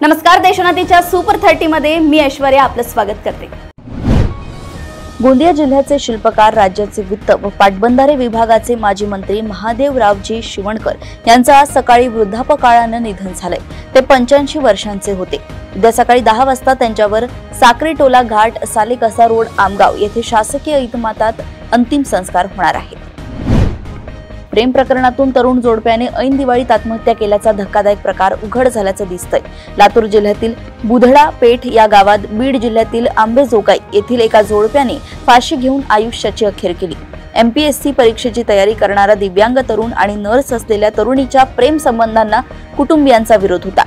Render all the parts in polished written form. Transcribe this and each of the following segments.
नमस्कार, देशोन्नतीच्या सुपर 30 मध्ये मी ऐश्वर्या आपलं स्वागत करते। गोंदिया जिल्ह्याचे शिल्पकार, राज्याचे वित्त व पाटबंधारे विभागाचे माजी मंत्री महादेवरावजी शिवणकर यांचं आज सकाळी वृद्धापकाळाने निधन झालंय। ते 85 वर्षांचे होते। उद्या सकाळी 10 वाजता त्यांच्यावर साक्रीटोला घाट, सालेकसा रोड, आमगाव येथे शासकीय इतमातात अंतिम संस्कार होणार आहेत। प्रेम प्रकरणातून तरुण जोडप्याने ऐन दिवाळीत आत्महत्या केल्याचा धक्कादायक प्रकार उघड झाल्याचं दिसतंय। लातूर जिल्ह्यातील बुधडा पेठ या गावात, बीड जिल्ह्यातील आंबेजोगाई येथील एका जोडप्याने फाशी घेऊन आयुष्याची अखेर केली। MPSC परीक्षेची तयारी करणारा दिव्यांग तरुण आणि नर्स असलेल्या तरुणीच्या प्रेम संबंधांना कुटुंबियांचा विरोध होता।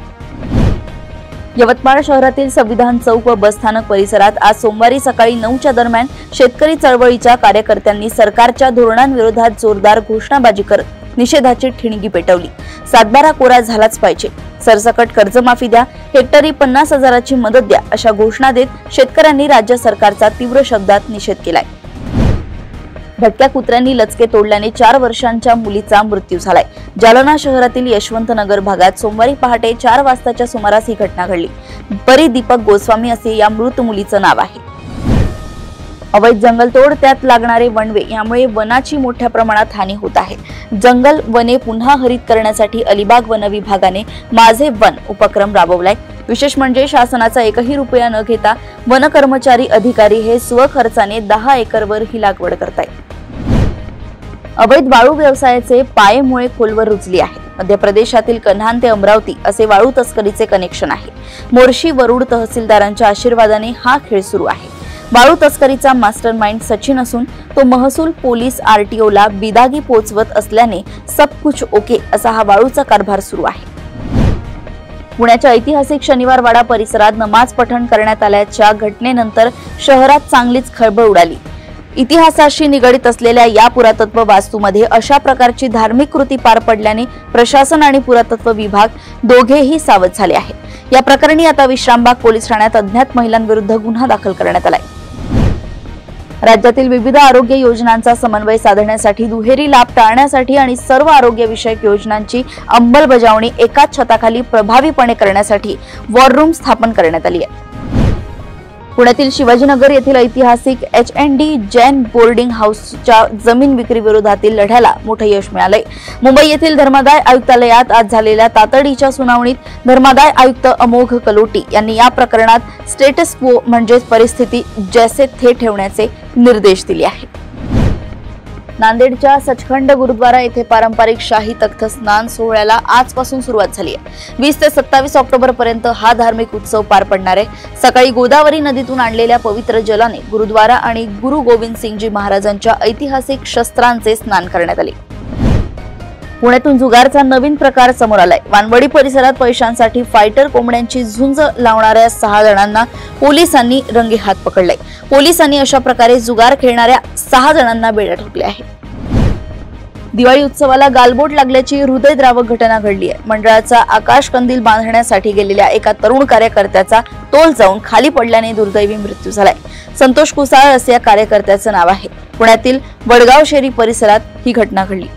यवतमाळ शहरातील संविधान चौक व बसस्थानक परिसरात आज सोमवारी सकाळी 9च्या दरम्यान शेतकरी चळवळीच्या कार्यकर्त्यांनी सरकारच्या धोरणांविरोधात जोरदार घोषणाबाजी करत निषेधाची ठिणगी पेटवली। सातबारा कोरा झालाच पाहिजे, सरसकट कर्जमाफी द्या, हेक्टरी 50,000ची मदत द्या अशा घोषणा देत शेतकऱ्यांनी राज्य सरकारचा तीव्र शब्दात निषेध केलाय। भटक्या कुत्र्यांनी लचके तोडल्याने 4 वर्षांच्या मुलीचा मृत्यू झालाय। जालना शहरातील यशवंत नगर भागात सोमवारी पहाटे 4 वाजताच्या सुमारास ही घटना घडली। परी दीपक गोस्वामी असे या मृत मुलीचं नाव आहे। अवैध जंगलतोड, त्यात लागणारे वणवे यामुळे वनाची मोठ्या प्रमाणात हानी होत आहे। जंगल वने पुन्हा हरित करण्यासाठी अलिबाग वन विभागाने माझे वन उपक्रम राबवलाय। विशेष म्हणजे शासनाचा 1ही रुपया न घेता वन कर्मचारी अधिकारी हे स्वखर्चाने 10 एकरवर ही लागवड करतायत। अवैध वाळू व्यवसायाचे पायमुळे खोलवर रुजली आहे। मध्य प्रदेशातील कन्हान ते अमरावती असे वाळू तस्करीचे कनेक्शन आहे। मोर्शी वरुड तहसीलदारांच्या आशीर्वादाने हा खेळ सुरू आहे। वाळू तस्करीचा मास्टरमाइंड सचिन असून तो महसूल, पोलीस, RTOला बिदागी पोचवत असल्याने सब कुछ ओके असा हा वाळूचा कारभार सुरू आहे। पुण्याच्या ऐतिहासिक शनिवारवाडा परिसरात नमाज पठण करण्यात आल्याच्या घटनेनंतर शहरात चांगलीच खळबळ उडाली। इतिहासाशी निगडित असलेल्या या पुरातत्व वास्तूमध्ये अशा प्रकारची धार्मिक कृती पार पडल्याने प्रशासन आणि पुरातत्व विभाग दोघेही सावध झाले आहेत। या प्रकरणी आता विश्रामबाग पोलीस ठाण्यात अज्ञात महिलांविरुद्ध गुन्हा दाखल करण्यात आलाय। राज्यातील विविध आरोग्य योजनांचा समन्वय साधण्यासाठी, दुहेरी लाभ टाळण्यासाठी आणि सर्व आरोग्य विषयक योजनांची अंमलबजावणी एकाच छताखाली प्रभावीपणे करण्यासाठी वॉर रूम स्थापन करण्यात आली आहे। पुण्यातील शिवाजीनगर येथील ऐतिहासिक HND जैन बोर्डिंग हाऊसच्या जमीन विक्री विरोधातील लढ्याला मोठे यश मिळाले। मुंबई येथील धर्मादाय आयुक्तालयात आज झालेल्या तातडीच्या सुनावणीत धर्मादाय आयुक्त अमोघ कलोटी यांनी या प्रकरणात स्टेटस क्वो म्हणजे परिस्थिती जैसे थे ठेवण्याचे निर्देश दिले आहेत। नांदेडच्या सचखंड गुरुद्वारा येथे पारंपरिक शाही तख्त स्नान सोहळ्याला आजपासून सुरुवात झाली आहे। 20 ते 27 ऑक्टोबर पर्यंत हा धार्मिक उत्सव पार पडणार आहे। सकाळी गोदावरी नदीतून आणलेल्या पवित्र जलाने गुरुद्वारा आणि गुरु गोविंद सिंगजी महाराजांच्या ऐतिहासिक शस्त्रांचे स्नान करण्यात आले। पुण्यातून जुगारचा नवीन प्रकार समोर आलाय। वानवडी परिसरात पैशांसाठी फायटर कोंबड्यांची झुंज लावणाऱ्या 6 जणांना पोलिसांनी रंगेहात पकडले। पोलिसांनी अशा प्रकारे जुगार खेळणाऱ्या 6 जणांना बेड्या ठोकल्या आहेत। दिवाळी उत्सवाला गालबोट लागल्याची हृदयद्रावक घटना घडली आहे। मंडळाचा आकाश कंदील बांधण्यासाठी गेलेल्या एका तरुण कार्यकर्त्याचा तोल जाऊन खाली पडल्याने दुर्दैवी मृत्यू झालाय। संतोष कुसाळ असे या कार्यकर्त्याचं नाव आहे। पुण्यातील वडगाव शेरी परिसरात ही घटना घडली।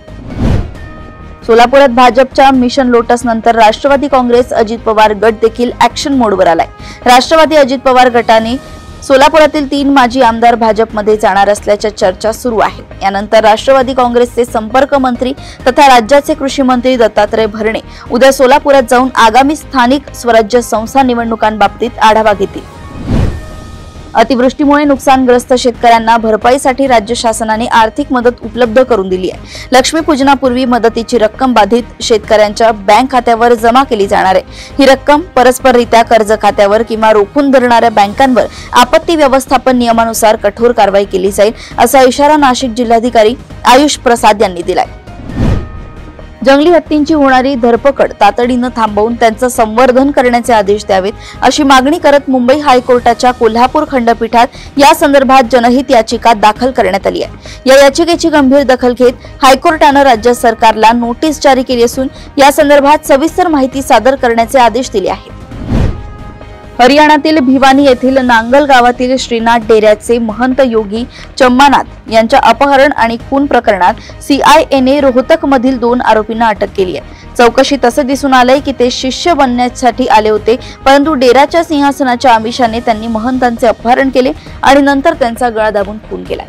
सोलापुरात भाजपच्या मिशन लोटस नंतर राष्ट्रवादी काँग्रेस अजित पवार गट देखील ऍक्शन मोडवर आलाय। राष्ट्रवादी अजित पवार गटाने सोलापुरातील 3 माजी आमदार भाजपमध्ये जाणार असल्याच्या चर्चा सुरू आहे। यानंतर राष्ट्रवादी काँग्रेसचे संपर्क मंत्री तथा राज्याचे कृषी मंत्री दत्तात्रय भरणे उद्या सोलापुरात जाऊन आगामी स्थानिक स्वराज्य संस्था निवडणुकांबाबतीत आढावा घेतील। अतिवृष्टीमुळे नुकसानग्रस्त शेतकऱ्यांना भरपाईसाठी राज्य शासनाने आर्थिक मदत उपलब्ध करून दिली आहे। लक्ष्मीपूजनापूर्वी मदतीची रक्कम बाधित शेतकऱ्यांच्या बँक खात्यावर जमा केली जाणार आहे। ही रक्कम परस्पररित्या कर्ज खात्यावर किंवा रोखून धरणाऱ्या बँकांवर आपत्ती व्यवस्थापन नियमानुसार कठोर कारवाई केली जाईल असा इशारा नाशिक जिल्हाधिकारी आयुष प्रसाद यांनी दिलाय। जंगली हत्तींची होणारी धरपकड तातडीनं थांबवून त्यांचं संवर्धन करण्याचे आदेश द्यावेत अशी मागणी करत मुंबई हायकोर्टाच्या कोल्हापूर खंडपीठात या संदर्भात जनहित याचिका दाखल करण्यात आली आहे। या याचिकेची गंभीर दखल घेत हायकोर्टानं राज्य सरकारला नोटीस जारी केली असून या संदर्भात सविस्तर माहिती सादर करण्याचे आदेश दिले आहेत। हरियाणातील भिवानी येथील नांगल गावातील श्रीनाथ डेऱ्याचे महंत योगी चम्मानाथ यांच्या अपहरण आणि खून प्रकरणात CIAने रोहतक मधील 2 आरोपींना अटक केली आहे। चौकशीत असे दिसून आलंय की ते शिष्य बनण्यासाठी आले होते, परंतु डेराच्या सिंहासनाच्या आमिषाने त्यांनी महंतांचे अपहरण केले आणि नंतर त्यांचा गळा दाबून खून केला।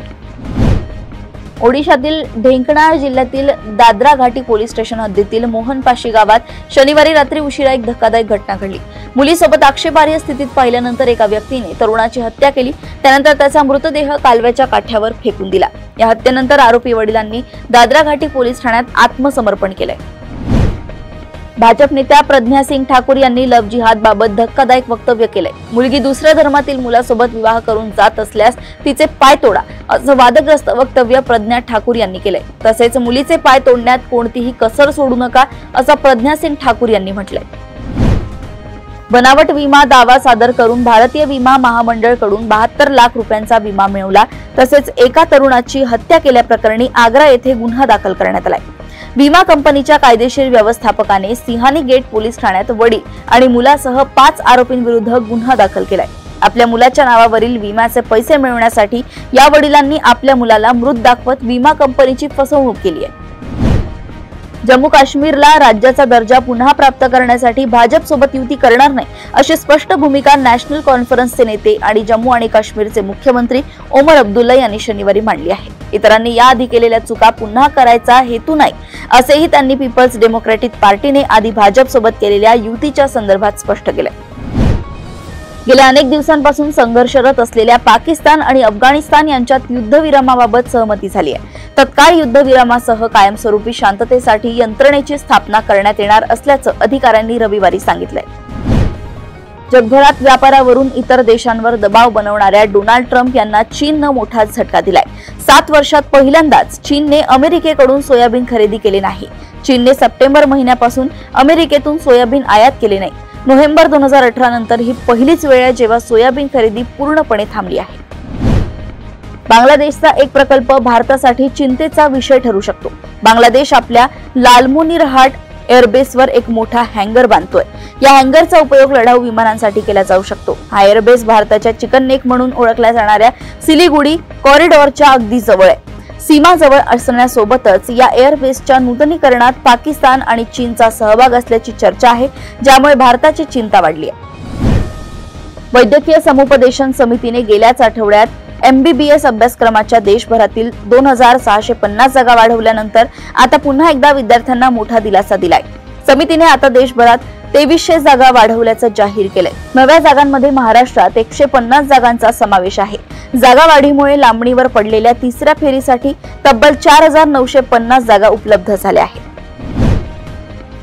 ओडिशातील ढेंकनाळ जिल्ह्यातील दादरा घाटी पोलीस स्टेशन हद्दीतील मोहनपाशी गावात शनिवारी रात्री उशिरा एक धक्कादायक घटना घडली। मुलीसोबत आक्षेपार्ह स्थितीत पाहिल्यानंतर एका व्यक्तीने तरुणाची हत्या केली, त्यानंतर त्याचा मृतदेह कालव्याच्या काठावर फेकून दिला। या हत्येनंतर आरोपी वडिलांनी दादरा घाटी पोलीस ठाण्यात आत्मसमर्पण केलंय। भाजप नेत्या प्रज्ञा सिंग ठाकूर यांनी लव्ह जिहाद बाबत धक्कादायक वक्तव्य केलंय। मुलगी दुसऱ्या धर्मातील मुलासोबत विवाह करून जात असल्यास तिचे पाय तोडा, असं वादग्रस्त वक्तव्य प्रज्ञा ठाकूर यांनी केलंय। तसेच मुलीचे पाय तोडण्यात कोणतीही कसर सोडू नका, असं प्रज्ञा सिंग ठाकूर यांनी म्हटलंय। बनावट विमा दावा सादर करून भारतीय विमा महामंडळकडून 72 लाख रुपयांचा विमा मिळवला, तसेच एका तरुणाची हत्या केल्याप्रकरणी आग्रा येथे गुन्हा दाखल करण्यात आलाय। विमा कंपनीच्या कायदेशीर व्यवस्थापकाने सिंहानी गेट पोलीस ठाण्यात वडील आणि मुलासह 5 आरोपींविरुद्ध गुन्हा दाखल केलाय। आपल्या मुलाच्या नावावरील विम्याचे पैसे मिळवण्यासाठी या वडिलांनी आपल्या मुलाला मृत दाखवत विमा कंपनीची फसवणूक केली आहे। जम्मू काश्मीरला राज्याचा दर्जा पुन्हा प्राप्त करण्यासाठी भाजप सोबत युती करणार नाही, अशी स्पष्ट भूमिका नॅशनल कॉन्फरन्सचे नेते आणि जम्मू आणि काश्मीरचे मुख्यमंत्री ओमर अब्दुल्ला यांनी शनिवारी मांडली आहे। इतरांनी याआधी केलेल्या चुका पुन्हा करायचा हेतू नाही, असेही त्यांनी पीपल्स डेमोक्रॅटिक पार्टीने आधी भाजप सोबत केलेल्या युतीच्या संदर्भात स्पष्ट केले। गेल्या अनेक दिवसांपासून संघर्षरत असलेल्या पाकिस्तान आणि अफगाणिस्तान यांच्यात युद्धविरामाबाबत सहमती झाली आहे। तत्काळ युद्धविरामासह कायमस्वरूपी शांततेसाठी यंत्रणेची स्थापना करण्यात येणार असल्याचं अधिकाऱ्यांनी रविवारी सांगितलंय। जगभरात व्यापारावरून इतर देशांवर दबाव बनवणाऱ्या डोनाल्ड ट्रम्प यांना चीननं मोठा झटका दिलाय। 7 वर्षात पहिल्यांदाच चीनने अमेरिकेकडून सोयाबीन खरेदी केले नाही। चीनने सप्टेंबर महिन्यापासून अमेरिकेतून सोयाबीन आयात केले नाही। नोव्हेंबर 2018 नंतर ही पहिलीच वेळ आहे जेव्हा सोयाबीन खरेदी पूर्णपणे थांबली आहे। बांगलादेशचा एक प्रकल्प भारतासाठी चिंतेचा विषय ठरू शकतो। बांगलादेश आपल्या लालमोनिरहाट एअरबेसवर एक मोठा हँगर बांधतोय। या हँगरचा उपयोग लढाऊ विमानांसाठी केला जाऊ शकतो। हा एअरबेस भारताच्या चिकन नेक म्हणून ओळखल्या जाणाऱ्या सिलिगुडी कॉरिडॉरच्या अगदी जवळ आहे। सीमाजवळ असण्यासोबतच या एअरबेसच्या नूतनीकरणात पाकिस्तान आणि चीनचा सहभाग असल्याची चर्चा आहे, ज्यामुळे भारताची चिंता वाढली आहे। वैद्यकीय समुपदेशन समितीने गेल्याच आठवड्यात MBBS अभ्यासक्रमाच्या देशभरातील 2650 जागा वाढवल्यानंतर आता पुन्हा एकदा विद्यार्थ्यांना मोठा दिलासा दिलाय। समितीने आता देशभरात 2300 जागा वाढवल्याचं जाहीर केलंय। नव्या जागांमध्ये महाराष्ट्रात 150 जागांचा समावेश आहे। जागा वाढीमुळे लांबणीवर पडलेल्या तिसऱ्या फेरीसाठी तब्बल 4950 जागा उपलब्ध झाल्या आहेत।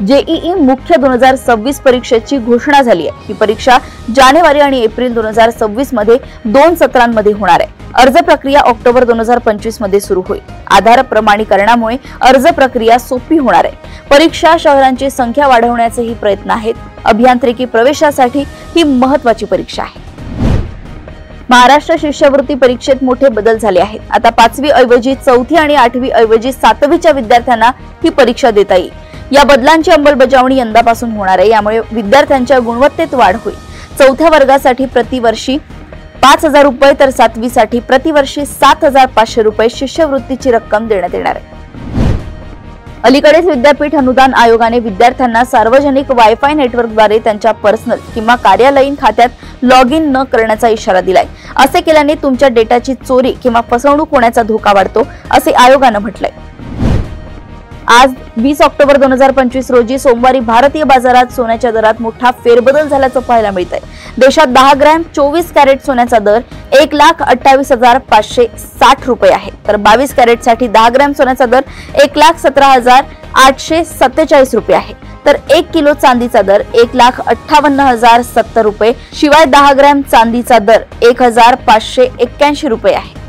जेईई मुख्य 2026 परीक्षेची घोषणा झाली आहे। ही परीक्षा जानेवारी आणि एप्रिल 2026 मध्ये 2 सत्रांमध्ये होणार आहे। अर्ज प्रक्रिया ऑक्टोबर 2025 मध्ये सुरू होईल। आधार प्रमाणीकरणामुळे अर्ज प्रक्रिया सोपी होणार आहे। परीक्षा शहरांची संख्या वाढवण्याचेही प्रयत्न आहेत। अभियांत्रिकी प्रवेशासाठी ही महत्त्वाची परीक्षा आहे। महाराष्ट्र शिष्यवृत्ती परीक्षेत मोठे बदल झाले आहेत। आता 5वी ऐवजी 4थी आणि 8वी ऐवजी 7वीच्या विद्यार्थ्यांना ही परीक्षा देता येईल। या बदलांची अंमलबजावणी यंदापासून होणार आहे। यामुळे विद्यार्थ्यांच्या गुणवत्तेत वाढ होईल। 4थ्या वर्गासाठी प्रतिवर्षी 5000 रुपये तर 7वीसाठी प्रतिवर्षी 7500 रुपये शिष्यवृत्तीची रक्कम देण्यात येणार आहे। अलीकडेच विद्यापीठ अनुदान आयोगाने विद्यार्थ्यांना सार्वजनिक वायफाय नेटवर्कद्वारे त्यांच्या पर्सनल किंवा कार्यालयीन खात्यात लॉग इन न करण्याचा इशारा दिलाय। असे केल्याने तुमच्या डेटाची चोरी किंवा फसवणूक होण्याचा धोका वाढतो, असे आयोगाने म्हटलंय। आज 20 ऑक्टोबर 2025 रोजी सोमवारी भारतीय बाजारात सोन्याच्या दरात मोठा फेरबदल झाल्याचं पाहायला मिळतंय। देशात 10 ग्रॅम 24 कॅरेट सोन्याचा दर 1,28,560 रुपये आहे, तर 22 कॅरेटसाठी 10 ग्रॅम सोन्याचा दर 1,17,847 रुपये आहे, तर 1 किलो चांदीचा दर 1,58,070 रुपये, शिवाय 10 ग्रॅम चांदीचा दर 1,581 रुपये आहे।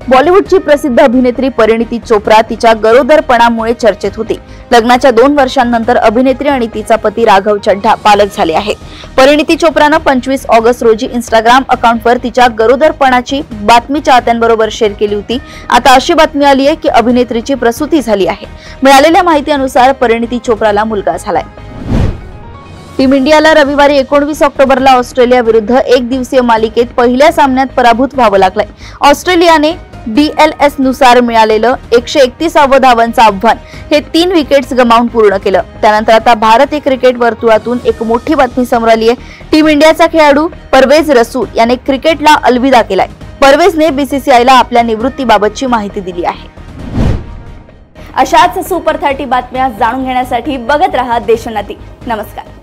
बॉलिवूडची प्रसिद्ध अभिनेत्री परिणीती चोप्रा तिच्या गरोदरपणामुळे चर्चेत होती। लग्नाच्या 2 वर्षांनंतर अभिनेत्री आणि तिचा पती राघव चड्ढा पालक झाले आहेत। परिणीती चोप्रानं 25 ऑगस्ट रोजी इंस्टाग्राम अकाउंटवर तिच्या गरोदरपणाची बातमी चाहत्यांबरोबर शेअर केली होती। आता अशी बातमी आली आहे की अभिनेत्रीची प्रसूती झाली आहे। मिळालेल्या माहितीनुसार परिणीती चोप्राला मुलगा झालाय। टीम इंडियाला रविवारी 19 ऑक्टोबरला ऑस्ट्रेलिया विरुद्ध एक दिवसीय मालिकेत पहिल्या सामन्यात पराभूत व्हावं लागलंय। ऑस्ट्रेलियाने BLS नुसार मिळालेलं 131 धावांचं आव्हान हे 3 विकेट्स गमावून पूर्ण केलं। त्यानंतर आता भारतीय क्रिकेट वर्तुळातून एक मोठी बातमी समोर आली आहे। टीम इंडियाचा खेळाडू परवेज रसूल याने क्रिकेटला अलविदा केलाय। परवेजने BCCIला आपल्या निवृत्तीबाबतची माहिती दिली आहे। अशाच सुपर 30 बातम्या जाणून घेण्यासाठी बघत रहा देशोन्नती। नमस्कार।